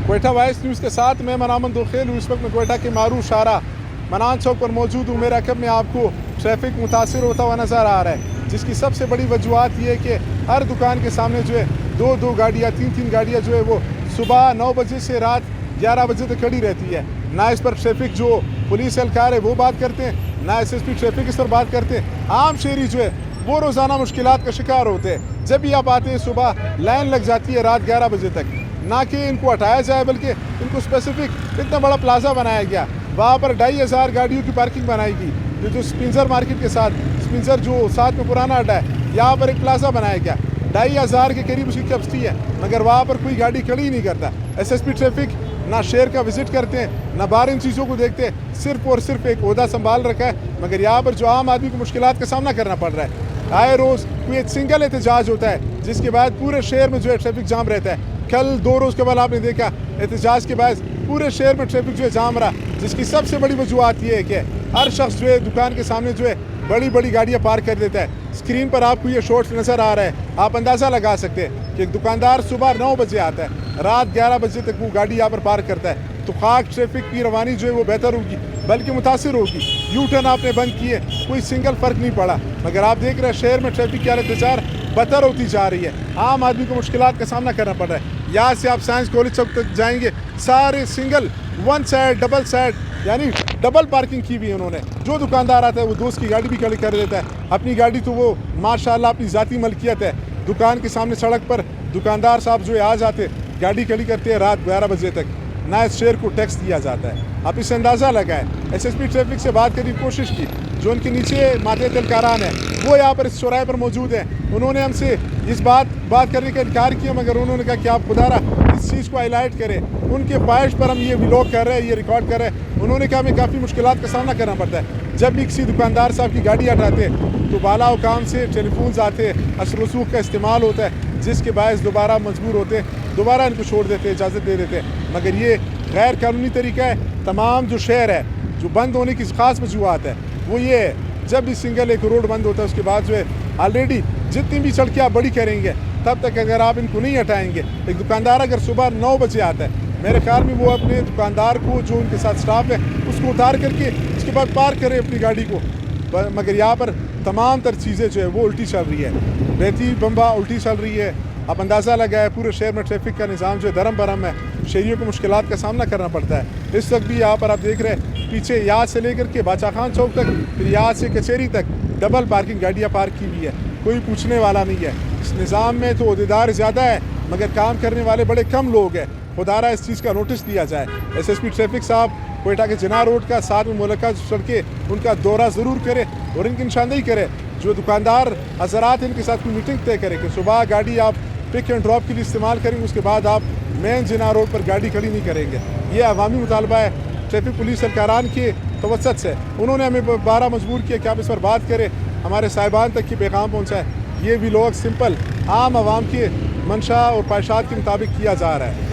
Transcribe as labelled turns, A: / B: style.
A: Quetta vice news के साथ मैं मनामन दुखेल हूँ। इस वक्त मैं कोयटा के मारूफ शारा मनान चौक पर मौजूद हूँ। मेरा कब में आपको ट्रैफिक मुतासिर होता हुआ नज़र आ रहा है, जिसकी सबसे बड़ी वजूहत ये है कि हर दुकान के सामने जो है दो गाड़ियाँ, तीन गाड़ियाँ जो है वो सुबह 9 बजे से रात 11 बजे तक खड़ी रहती है। ना इस पर ट्रैफिक जो पुलिस एहलकार है वो बात करते हैं, ना SSP ट्रैफिक इस पर बात करते हैं। आम शहरी जो है वो रोज़ाना मुश्किलात का शिकार होते हैं। जब भी आप आते हैं सुबह लाइन लग जाती है रात 11 बजे तक। ना कि इनको हटाया जाए बल्कि इनको स्पेसिफिक इतना बड़ा प्लाजा बनाया गया, वहाँ पर 2500 गाड़ियों की पार्किंग बनाई गई। ये जो स्पिंसर मार्केट के साथ स्पिंसर जो साथ में पुराना अड्डा है, यहाँ पर एक प्लाजा बनाया गया, 2500 के करीब उसकी कैपेसिटी है, मगर वहाँ पर कोई गाड़ी खड़ी ही नहीं करता। SSP ट्रैफिक ना शहर का विजिट करते हैं, ना बाहर इन चीज़ों को देखते हैं, सिर्फ और सिर्फ एक ओहदा संभाल रखा है। मगर यहाँ पर जो आम आदमी को मुश्किलात का सामना करना पड़ रहा है। आए रोज़ कोई एक सिंगल एहतजाज होता है, जिसके बाद पूरे शहर में जो है ट्रैफिक जाम रहता है। कल 2 रोज़ के बाद आपने देखा एहतजाज के बाद पूरे शहर में ट्रैफिक जो है जाम रहा, जिसकी सबसे बड़ी वजूहत ये है कि हर शख्स जो है दुकान के सामने जो है बड़ी गाड़ियाँ पार्क कर देता है। स्क्रीन पर आपको ये शॉट्स नज़र आ रहा है, आप अंदाज़ा लगा सकते हैं कि एक दुकानदार सुबह 9 बजे आता है, रात 11 बजे तक वो गाड़ी यहाँ पर पार्क करता है। तो खाक ट्रैफिक की रवानी जो है वो बेहतर होगी, बल्कि मुतासिर होगी। यू टर्न आपने बंद किए, कोई सिंगल फ़र्क नहीं पड़ा, मगर आप देख रहे हैं शहर में ट्रैफिक की हालत बदतर होती जा रही है। आम आदमी को मुश्किलात का सामना करना पड़ रहा है। यहाँ से आप साइंस कॉलेज चौक तक जाएंगे, सारे सिंगल, 1 साइड, डबल साइड, यानी डबल पार्किंग की हुई है उन्होंने। जो दुकानदार आता है वो दोस्त की गाड़ी भी खड़ी कर देता है। अपनी गाड़ी तो वो माशाल्लाह अपनी ज़ाती मलकियत है। दुकान के सामने सड़क पर दुकानदार साहब जो है आ जाते, गाड़ी खड़ी करते हैं रात 12 बजे तक, ना इस शहर को टैक्स दिया जाता है। आप इससे अंदाज़ा लगाएं। SSP ट्रैफिक से बात करने की कोशिश की, जो उनके नीचे माते तलकारान है वो यहाँ पर इस चौराहे पर मौजूद हैं। उन्होंने हमसे इस बात करने का इनकार किया, मगर उन्होंने कहा कि आप खुदारा इस चीज़ को हाईलाइट करें। उनके ख्वाहिश पर हम ये व्लॉग कर रहे हैं, ये रिकॉर्ड कर रहे हैं। उन्होंने कहा हमें काफ़ी मुश्किलात का सामना करना पड़ता है। जब भी किसी दुकानदार साहब की गाड़ी हटाते तो बाला हुकाम से टेलीफोन्स आते, असर रसूख का इस्तेमाल होता है, जिसके बायस दोबारा मजबूर होते, दोबारा इनको छोड़ देते, इजाज़त दे देते। मगर ये गैर कानूनी तरीका है। तमाम जो शहर है जो बंद होने की ख़ास वजूहत है वो ये है, जब भी सिंगल एक रोड बंद होता है उसके बाद जो है ऑलरेडी जितनी भी सड़कें आप बड़ी करेंगे, तब तक अगर आप इनको नहीं हटाएंगे, एक दुकानदार अगर सुबह 9 बजे आता है, मेरे ख्याल में वो अपने दुकानदार को जो उनके साथ स्टाफ है उसको उतार करके उसके बाद पार्क करें अपनी गाड़ी को। मगर यहाँ पर तमाम तर चीज़ें जो है वो उल्टी चल रही है, बहती बम्बा उल्टी चल रही है। आप अंदाज़ा लगाए पूरे शहर में ट्रैफिक का निज़ाम जो है धर्म बरम है, शहरियों को मुश्किलात का सामना करना पड़ता है। इस वक्त भी यहाँ पर आप देख रहे हैं पीछे यहाँ से लेकर के बादशाह खान चौक तक, फिर यहाँ से कचहरी तक डबल पार्किंग गाड़ियाँ पार्क की हुई है, कोई पूछने वाला नहीं है। इस निज़ाम में तो अहदेदार ज़्यादा है मगर काम करने वाले बड़े कम लोग हैं। खुदारा इस चीज़ का नोटिस दिया जाए। SSP ट्रैफिक साहब कोयटा के जिना रोड का साथ में मुलक्का सड़कें उनका दौरा ज़रूर करे और इनकी निशानदेही करे। जो दुकानदार हज़रात इनके साथ कोई मीटिंग तय करें कि सुबह गाड़ी आप पिक एंड ड्रॉप के लिए इस्तेमाल करेंगे, उसके बाद आप मेन जिना रोड पर गाड़ी खड़ी नहीं करेंगे। ये अवामी मुतालबा है ट्रैफिक पुलिस एहलकारान के तवसत से। उन्होंने हमें बारह मजबूर किया कि आप इस पर बात करें, हमारे साहिबान तक की पैगाम पहुँचाए। ये भी लोग सिंपल आम आवाम के मंशा और ख्वाहिशात के मुताबिक किया जा रहा है।